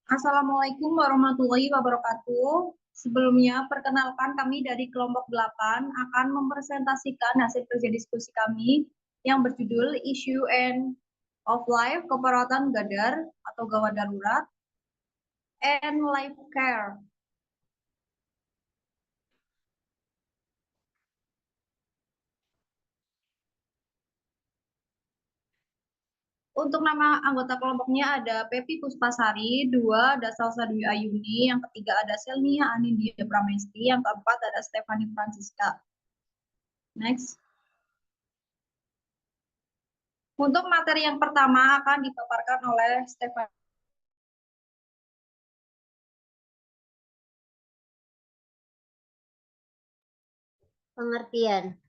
Assalamualaikum warahmatullahi wabarakatuh. Sebelumnya, perkenalkan kami dari kelompok 8 akan mempresentasikan hasil kerja diskusi kami yang berjudul Issue End of Life Keperawatan Gadar atau Gawat Darurat and Life Care. Untuk nama anggota kelompoknya ada Pepi Puspasari, 2 ada Salsa Dwi Ayuni, yang ketiga ada Selnia Anindya Pramesti, yang keempat ada Stefani Francisca. Next. Untuk materi yang pertama akan dipaparkan oleh Stefani. Pengertian.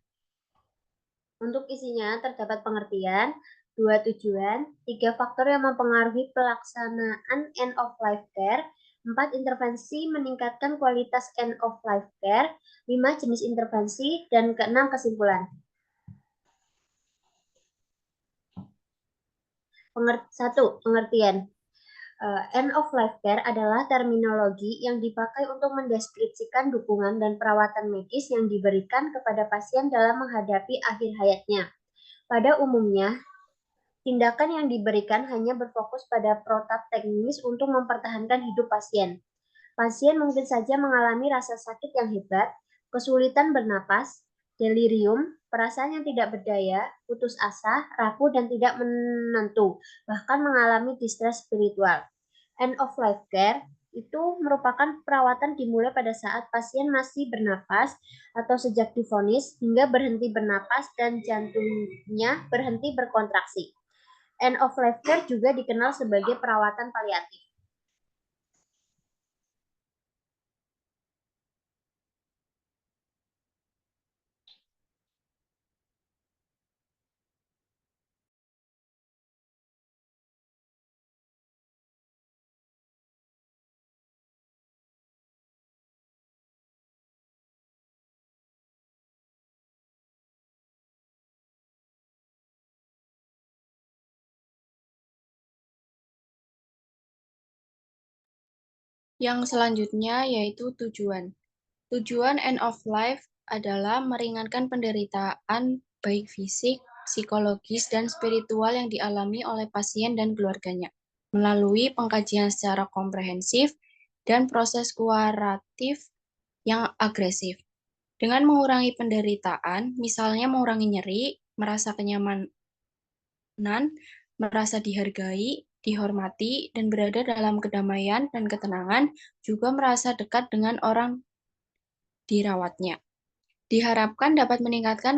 Untuk isinya terdapat pengertian, 2 tujuan, 3 faktor yang mempengaruhi pelaksanaan end of life care, 4 intervensi meningkatkan kualitas end of life care, 5 jenis intervensi, dan ke-6 kesimpulan. 1. Pengertian. End of life care adalah terminologi yang dipakai untuk mendeskripsikan dukungan dan perawatan medis yang diberikan kepada pasien dalam menghadapi akhir hayatnya. Pada umumnya, tindakan yang diberikan hanya berfokus pada protap teknis untuk mempertahankan hidup pasien. Pasien mungkin saja mengalami rasa sakit yang hebat, kesulitan bernapas, delirium, perasaan yang tidak berdaya, putus asa, rapuh, dan tidak menentu, bahkan mengalami distres spiritual. End of life care itu merupakan perawatan dimulai pada saat pasien masih bernapas atau sejak divonis hingga berhenti bernapas dan jantungnya berhenti berkontraksi. End of life care juga dikenal sebagai perawatan paliatif. Yang selanjutnya yaitu tujuan. Tujuan end of life adalah meringankan penderitaan baik fisik, psikologis, dan spiritual yang dialami oleh pasien dan keluarganya melalui pengkajian secara komprehensif dan proses kuratif yang agresif. Dengan mengurangi penderitaan, misalnya mengurangi nyeri, merasa kenyamanan, merasa dihargai, dihormati, dan berada dalam kedamaian dan ketenangan, juga merasa dekat dengan orang dirawatnya. Diharapkan dapat meningkatkan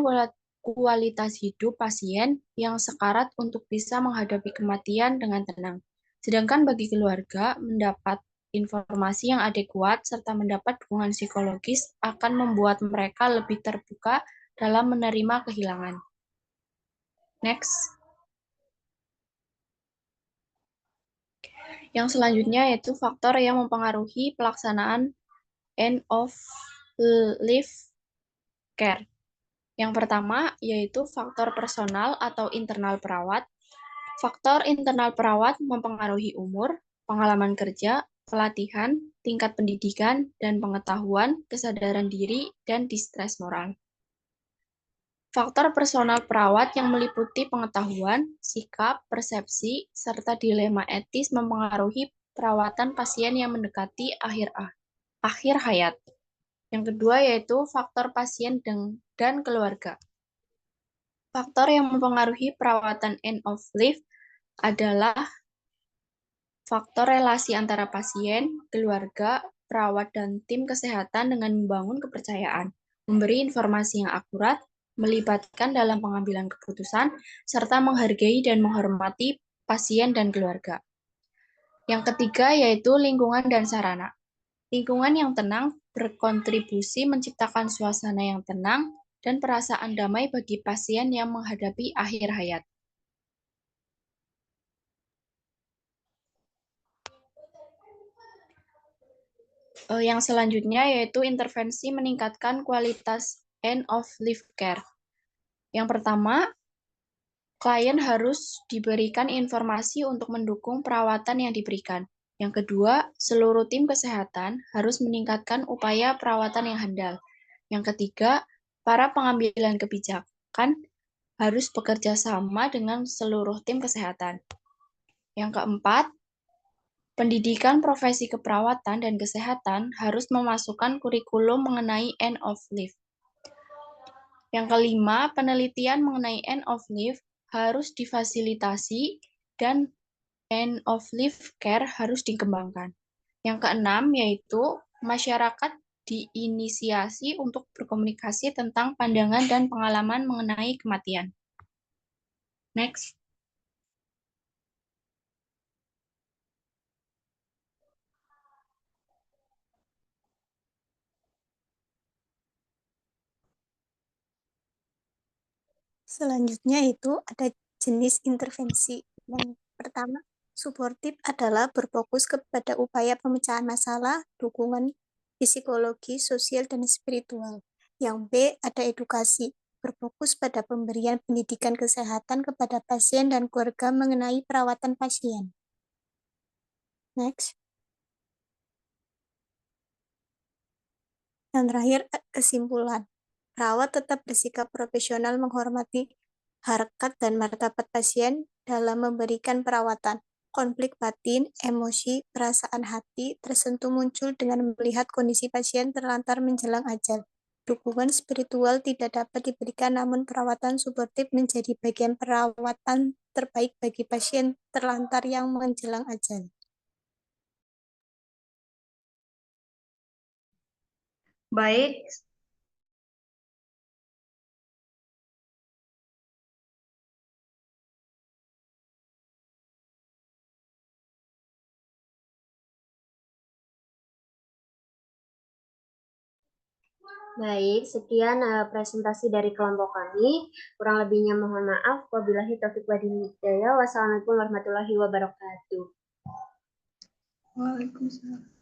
kualitas hidup pasien yang sekarat untuk bisa menghadapi kematian dengan tenang. Sedangkan bagi keluarga, mendapat informasi yang adekuat serta mendapat dukungan psikologis akan membuat mereka lebih terbuka dalam menerima kehilangan. Next. Yang selanjutnya yaitu faktor yang mempengaruhi pelaksanaan end of life care. Yang pertama yaitu faktor personal atau internal perawat. Faktor internal perawat mempengaruhi umur, pengalaman kerja, pelatihan, tingkat pendidikan, dan pengetahuan, kesadaran diri, dan distres moral. Faktor personal perawat yang meliputi pengetahuan, sikap, persepsi, serta dilema etis mempengaruhi perawatan pasien yang mendekati akhir hayat. Yang kedua yaitu faktor pasien dan keluarga. Faktor yang mempengaruhi perawatan end of life adalah faktor relasi antara pasien, keluarga, perawat, dan tim kesehatan dengan membangun kepercayaan, memberi informasi yang akurat, melibatkan dalam pengambilan keputusan, serta menghargai dan menghormati pasien dan keluarga. Yang ketiga yaitu lingkungan dan sarana. Lingkungan yang tenang berkontribusi menciptakan suasana yang tenang dan perasaan damai bagi pasien yang menghadapi akhir hayat. Yang selanjutnya yaitu intervensi meningkatkan kualitas end of life care. Yang pertama, klien harus diberikan informasi untuk mendukung perawatan yang diberikan. Yang kedua, seluruh tim kesehatan harus meningkatkan upaya perawatan yang handal. Yang ketiga, para pengambilan kebijakan harus bekerja sama dengan seluruh tim kesehatan. Yang keempat, pendidikan profesi keperawatan dan kesehatan harus memasukkan kurikulum mengenai end of life. Yang kelima, penelitian mengenai end of life harus difasilitasi dan end of life care harus dikembangkan. Yang keenam, yaitu masyarakat diinisiasi untuk berkomunikasi tentang pandangan dan pengalaman mengenai kematian. Next. Selanjutnya itu ada jenis intervensi. Yang pertama, suportif adalah berfokus kepada upaya pemecahan masalah, dukungan psikologi, sosial, dan spiritual. Yang B ada edukasi, berfokus pada pemberian pendidikan kesehatan kepada pasien dan keluarga mengenai perawatan pasien. Next. Yang terakhir, kesimpulan. Perawat tetap bersikap profesional menghormati harkat dan martabat pasien dalam memberikan perawatan. Konflik batin, emosi, perasaan hati tersentuh muncul dengan melihat kondisi pasien terlantar menjelang ajal. Dukungan spiritual tidak dapat diberikan, namun perawatan suportif menjadi bagian perawatan terbaik bagi pasien terlantar yang menjelang ajal. Baik, Baik, sekian presentasi dari kelompok kami. Kurang lebihnya mohon maaf. Wabillahi taufiq wal hidayah. Wassalamualaikum warahmatullahi wabarakatuh. Waalaikumsalam.